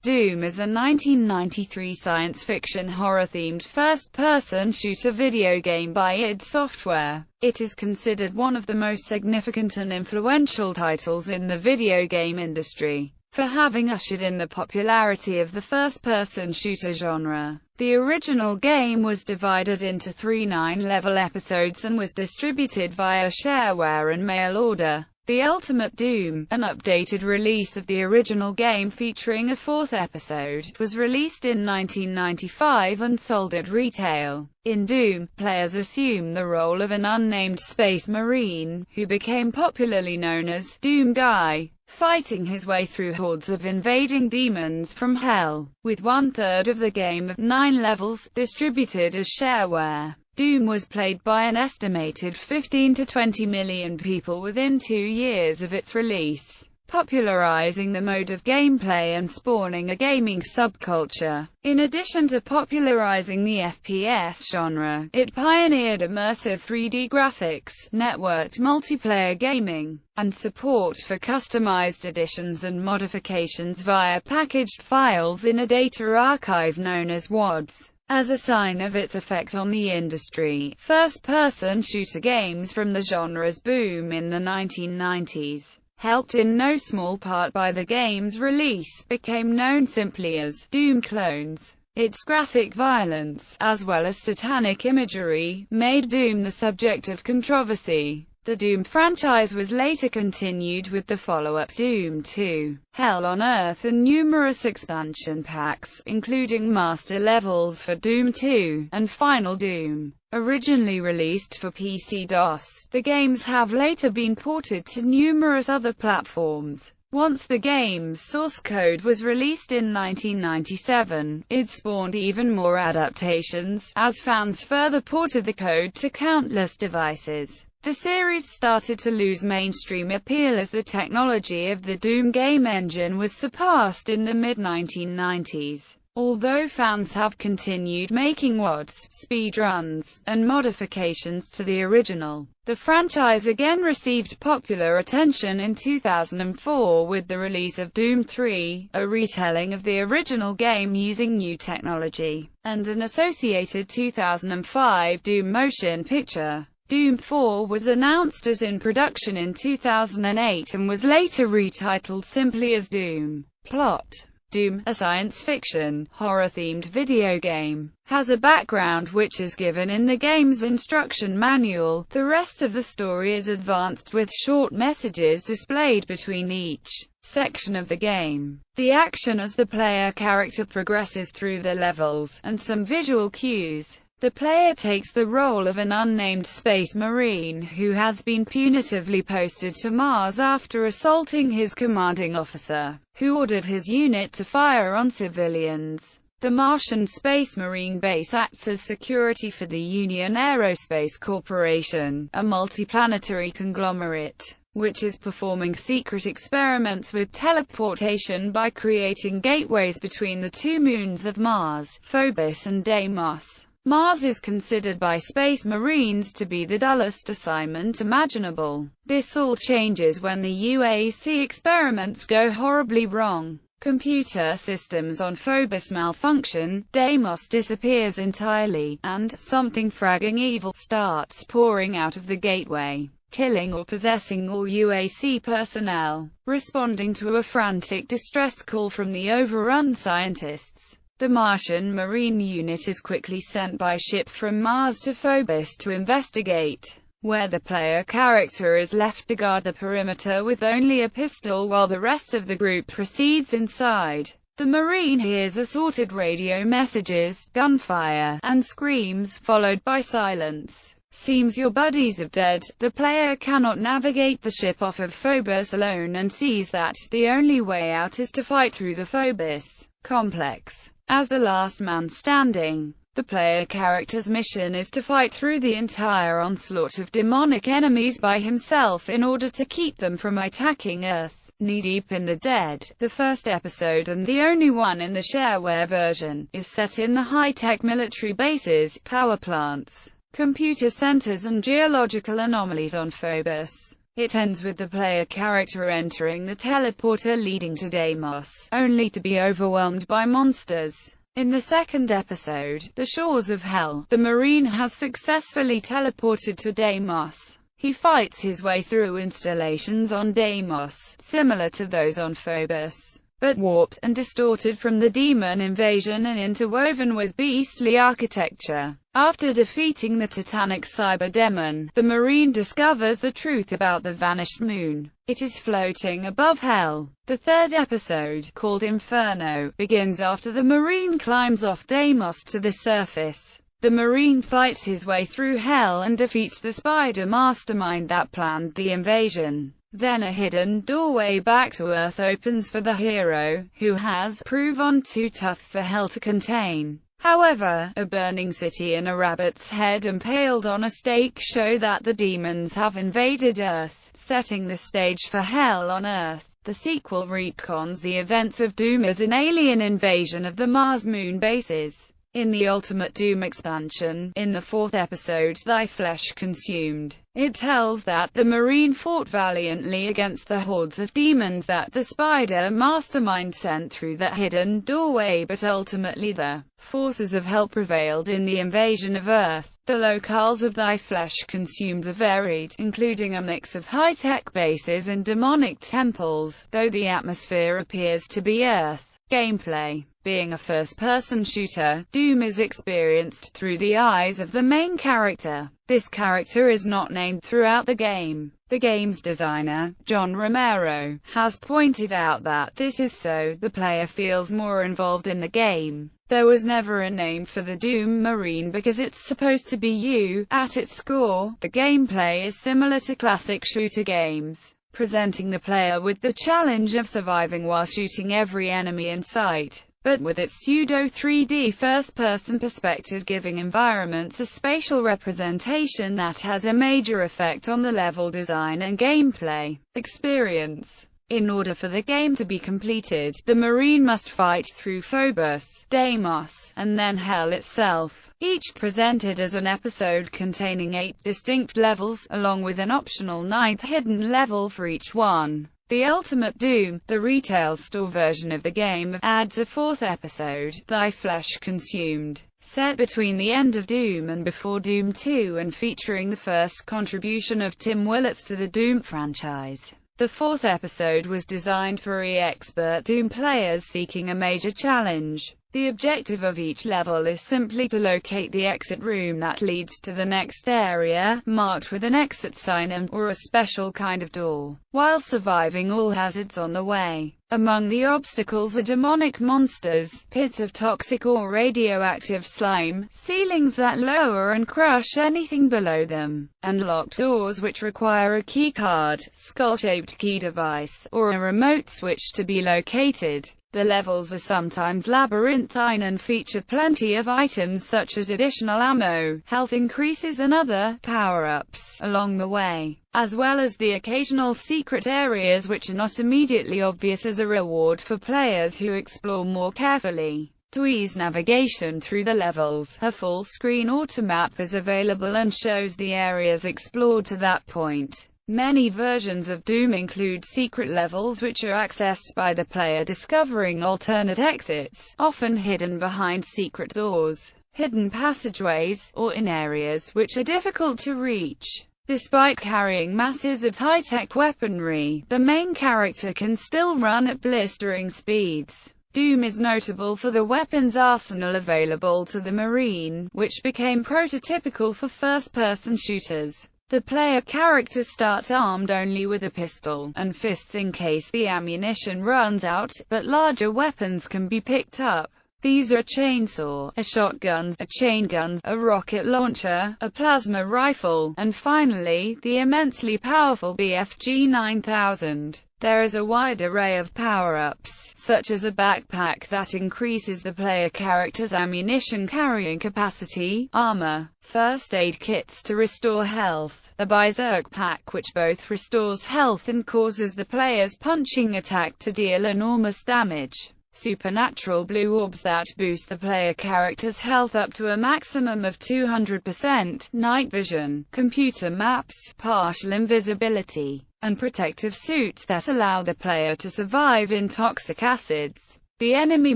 Doom is a 1993 science fiction horror-themed first-person shooter video game by id Software. It is considered one of the most significant and influential titles in the video game industry, for having ushered in the popularity of the first-person shooter genre. The original game was divided into 3 9-level episodes and was distributed via shareware and mail order. The Ultimate Doom, an updated release of the original game featuring a 4th episode, was released in 1995 and sold at retail. In Doom, players assume the role of an unnamed space marine, who became popularly known as Doom Guy, fighting his way through hordes of invading demons from hell. With 1/3 of the game of 9 levels distributed as shareware, Doom was played by an estimated 15 to 20 million people within 2 years of its release, popularizing the mode of gameplay and spawning a gaming subculture. In addition to popularizing the FPS genre, it pioneered immersive 3D graphics, networked multiplayer gaming, and support for customized editions and modifications via packaged files in a data archive known as WADs. As a sign of its effect on the industry, first-person shooter games from the genre's boom in the 1990s, helped in no small part by the game's release, became known simply as Doom clones. Its graphic violence, as well as satanic imagery, made Doom the subject of controversy. The Doom franchise was later continued with the follow-up Doom 2, Hell on Earth, and numerous expansion packs, including master levels for Doom 2, and Final Doom. Originally released for PC-DOS, the games have later been ported to numerous other platforms. Once the game's source code was released in 1997, it spawned even more adaptations, as fans further ported the code to countless devices. The series started to lose mainstream appeal as the technology of the Doom game engine was surpassed in the mid-1990s. Although fans have continued making WADs, speedruns, and modifications to the original, the franchise again received popular attention in 2004 with the release of Doom 3, a retelling of the original game using new technology, and an associated 2005 Doom motion picture. Doom 4 was announced as in production in 2008 and was later retitled simply as Doom. Plot: Doom, a science fiction, horror-themed video game, has a background which is given in the game's instruction manual. The rest of the story is advanced with short messages displayed between each section of the game. The action as the player character progresses through the levels, and some visual cues. The player takes the role of an unnamed space marine who has been punitively posted to Mars after assaulting his commanding officer, who ordered his unit to fire on civilians. The Martian Space Marine base acts as security for the Union Aerospace Corporation, a multiplanetary conglomerate, which is performing secret experiments with teleportation by creating gateways between the 2 moons of Mars, Phobos and Deimos. Mars is considered by Space Marines to be the dullest assignment imaginable. This all changes when the UAC experiments go horribly wrong. Computer systems on Phobos malfunction, Deimos disappears entirely, and something fragging evil starts pouring out of the gateway, killing or possessing all UAC personnel. Responding to a frantic distress call from the overrun scientists, the Martian Marine unit is quickly sent by ship from Mars to Phobos to investigate, where the player character is left to guard the perimeter with only a pistol while the rest of the group proceeds inside. The Marine hears assorted radio messages, gunfire, and screams, followed by silence. Seems your buddies are dead. The player cannot navigate the ship off of Phobos alone and sees that the only way out is to fight through the Phobos complex. As the last man standing, the player character's mission is to fight through the entire onslaught of demonic enemies by himself in order to keep them from attacking Earth. Knee-deep in the Dead, the first episode and the only one in the shareware version, is set in the high-tech military bases, power plants, computer centers and geological anomalies on Phobos. It ends with the player character entering the teleporter leading to Deimos, only to be overwhelmed by monsters. In the second episode, The Shores of Hell, the Marine has successfully teleported to Deimos. He fights his way through installations on Deimos, similar to those on Phobos, but warped and distorted from the demon invasion and interwoven with beastly architecture. After defeating the titanic cyberdemon, the Marine discovers the truth about the vanished moon. It is floating above Hell. The third episode, called Inferno, begins after the Marine climbs off Deimos to the surface. The Marine fights his way through Hell and defeats the spider mastermind that planned the invasion. Then a hidden doorway back to Earth opens for the hero, who has proven too tough for Hell to contain. However, a burning city and a rabbit's head impaled on a stake show that the demons have invaded Earth, setting the stage for Hell on Earth. The sequel retcons the events of Doom as an alien invasion of the Mars moon bases. In the Ultimate Doom expansion, in the fourth episode Thy Flesh Consumed, it tells that the Marine fought valiantly against the hordes of demons that the spider mastermind sent through that hidden doorway, but ultimately the forces of Hell prevailed in the invasion of Earth. The locales of Thy Flesh Consumed are varied, including a mix of high-tech bases and demonic temples, though the atmosphere appears to be Earth. Gameplay. Being a first-person shooter, Doom is experienced through the eyes of the main character. This character is not named throughout the game. The game's designer, John Romero, has pointed out that this is so the player feels more involved in the game. There was never a name for the Doom Marine because it's supposed to be you. At its core, the gameplay is similar to classic shooter games, presenting the player with the challenge of surviving while shooting every enemy in sight, but with its pseudo-3D first-person perspective giving environments a spatial representation that has a major effect on the level design and gameplay experience. In order for the game to be completed, the Marine must fight through Phobos, Deimos, and then Hell itself, each presented as an episode containing 8 distinct levels, along with an optional 9th hidden level for each one. The Ultimate Doom, the retail store version of the game, adds a 4th episode, Thy Flesh Consumed, set between the end of Doom and before Doom 2 and featuring the first contribution of Tim Willits to the Doom franchise. The 4th episode was designed for expert Doom players seeking a major challenge. The objective of each level is simply to locate the exit room that leads to the next area, marked with an exit sign or a special kind of door, while surviving all hazards on the way. Among the obstacles are demonic monsters, pits of toxic or radioactive slime, ceilings that lower and crush anything below them, and locked doors which require a keycard, skull-shaped key device, or a remote switch to be located. The levels are sometimes labyrinthine and feature plenty of items such as additional ammo, health increases and other power-ups along the way, as well as the occasional secret areas which are not immediately obvious as a reward for players who explore more carefully. To ease navigation through the levels, a full-screen automap is available and shows the areas explored to that point. Many versions of Doom include secret levels which are accessed by the player discovering alternate exits, often hidden behind secret doors, hidden passageways, or in areas which are difficult to reach. Despite carrying masses of high-tech weaponry, the main character can still run at blistering speeds. Doom is notable for the weapons arsenal available to the Marine, which became prototypical for first-person shooters. The player character starts armed only with a pistol and fists in case the ammunition runs out, but larger weapons can be picked up. These are a chainsaw, a shotgun, a chain gun, a rocket launcher, a plasma rifle, and finally, the immensely powerful BFG 9000. There is a wide array of power-ups, such as a backpack that increases the player character's ammunition carrying capacity, armor, first aid kits to restore health, a berserk pack which both restores health and causes the player's punching attack to deal enormous damage. supernatural blue orbs that boost the player character's health up to a maximum of 200%, night vision, computer maps, partial invisibility, and protective suits that allow the player to survive in toxic acids. The enemy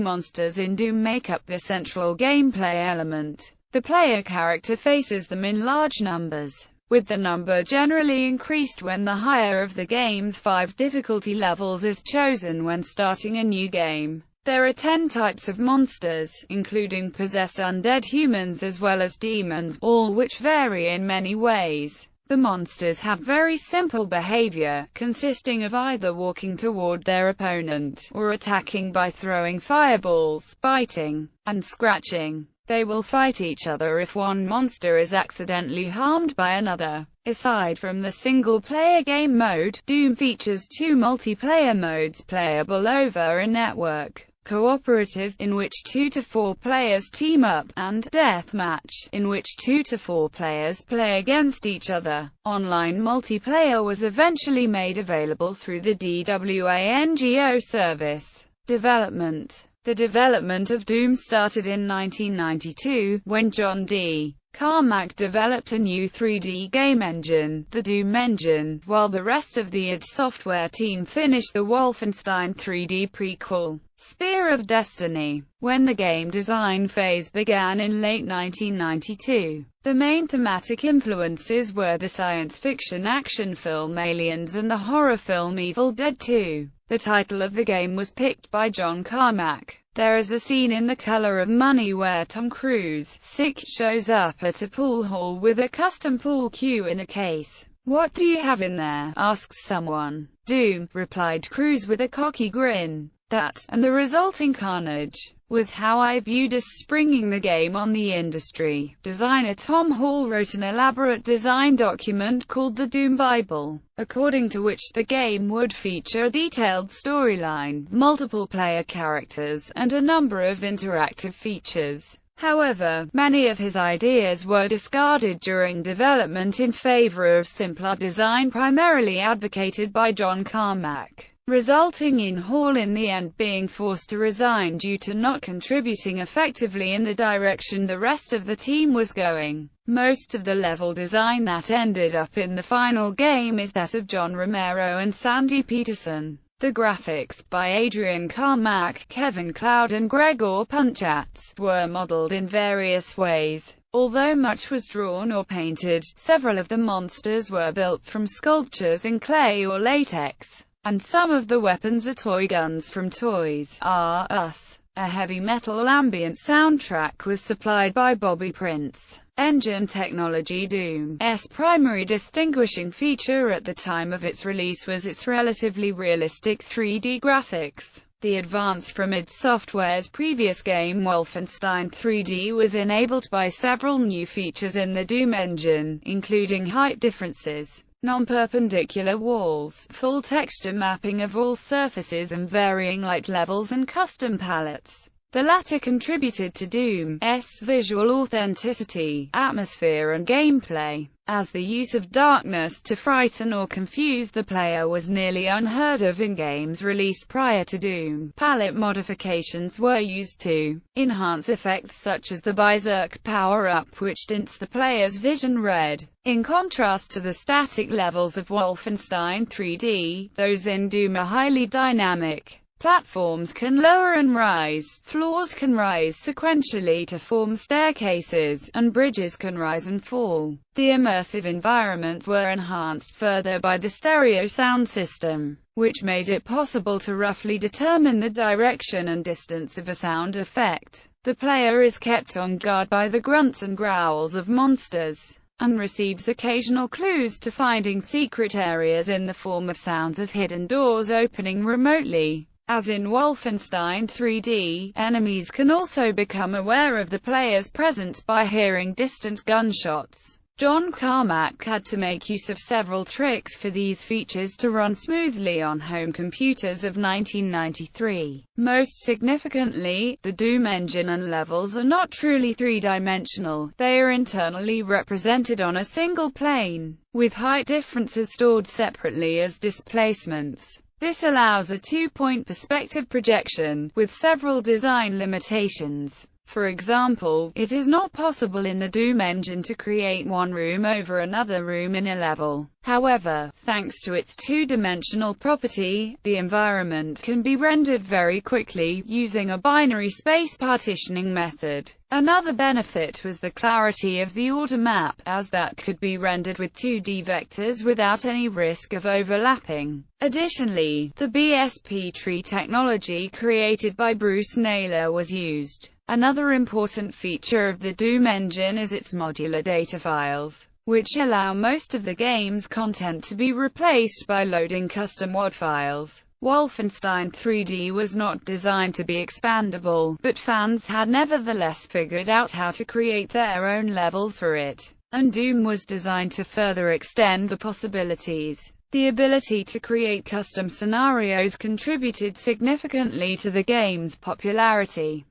monsters in Doom make up the central gameplay element. The player character faces them in large numbers, with the number generally increased when the higher of the game's 5 difficulty levels is chosen when starting a new game. There are 10 types of monsters, including possessed undead humans as well as demons, all which vary in many ways. The monsters have very simple behavior, consisting of either walking toward their opponent, or attacking by throwing fireballs, biting, and scratching. They will fight each other if one monster is accidentally harmed by another. Aside from the single-player game mode, Doom features 2 multiplayer modes playable over a network: cooperative, in which 2 to 4 players team up, and deathmatch, in which 2 to 4 players play against each other. Online multiplayer was eventually made available through the DWANGO service. Development. The development of Doom started in 1992, when John D. Carmack developed a new 3D game engine, the Doom engine, while the rest of the id Software team finished the Wolfenstein 3D prequel, Spear of Destiny. When the game design phase began in late 1992, the main thematic influences were the science fiction action film Aliens and the horror film Evil Dead 2. The title of the game was picked by John Carmack. There is a scene in The Color of Money where Tom Cruise, shows up at a pool hall with a custom pool cue in a case. "What do you have in there?" asks someone. "Doom," replied Cruise with a cocky grin. That, and the resulting carnage, was how I viewed as springing the game on the industry. Designer Tom Hall wrote an elaborate design document called the Doom Bible, according to which the game would feature a detailed storyline, multiple player characters, and a number of interactive features. However, many of his ideas were discarded during development in favor of simpler design primarily advocated by John Carmack, resulting in Hall in the end being forced to resign due to not contributing effectively in the direction the rest of the team was going. Most of the level design that ended up in the final game is that of John Romero and Sandy Peterson. The graphics, by Adrian Carmack, Kevin Cloud and Gregor Punchatz, were modeled in various ways. Although much was drawn or painted, several of the monsters were built from sculptures in clay or latex, and some of the weapons are toy guns from Toys R Us. A heavy metal ambient soundtrack was supplied by Bobby Prince. Engine technology. Doom's primary distinguishing feature at the time of its release was its relatively realistic 3D graphics. The advance from id Software's previous game Wolfenstein 3D was enabled by several new features in the Doom engine, including height differences, non-perpendicular walls, full texture mapping of all surfaces and varying light levels and custom palettes. The latter contributed to Doom's visual authenticity, atmosphere and gameplay, as the use of darkness to frighten or confuse the player was nearly unheard of in games released prior to Doom. Palette modifications were used to enhance effects such as the Berserk power-up, which tints the player's vision red. In contrast to the static levels of Wolfenstein 3D, those in Doom are highly dynamic. Platforms can lower and rise, floors can rise sequentially to form staircases, and bridges can rise and fall. The immersive environments were enhanced further by the stereo sound system, which made it possible to roughly determine the direction and distance of a sound effect. The player is kept on guard by the grunts and growls of monsters, and receives occasional clues to finding secret areas in the form of sounds of hidden doors opening remotely. As in Wolfenstein 3D, enemies can also become aware of the player's presence by hearing distant gunshots. John Carmack had to make use of several tricks for these features to run smoothly on home computers of 1993. Most significantly, the Doom engine and levels are not truly three-dimensional, they are internally represented on a single plane, with height differences stored separately as displacements. This allows a two-point perspective projection, with several design limitations. For example, it is not possible in the Doom engine to create one room over another room in a level. However, thanks to its two-dimensional property, the environment can be rendered very quickly, using a binary space partitioning method. Another benefit was the clarity of the order map, as that could be rendered with 2D vectors without any risk of overlapping. Additionally, the BSP tree technology created by Bruce Naylor was used. Another important feature of the Doom engine is its modular data files, which allow most of the game's content to be replaced by loading custom WAD files. Wolfenstein 3D was not designed to be expandable, but fans had nevertheless figured out how to create their own levels for it, and Doom was designed to further extend the possibilities. The ability to create custom scenarios contributed significantly to the game's popularity.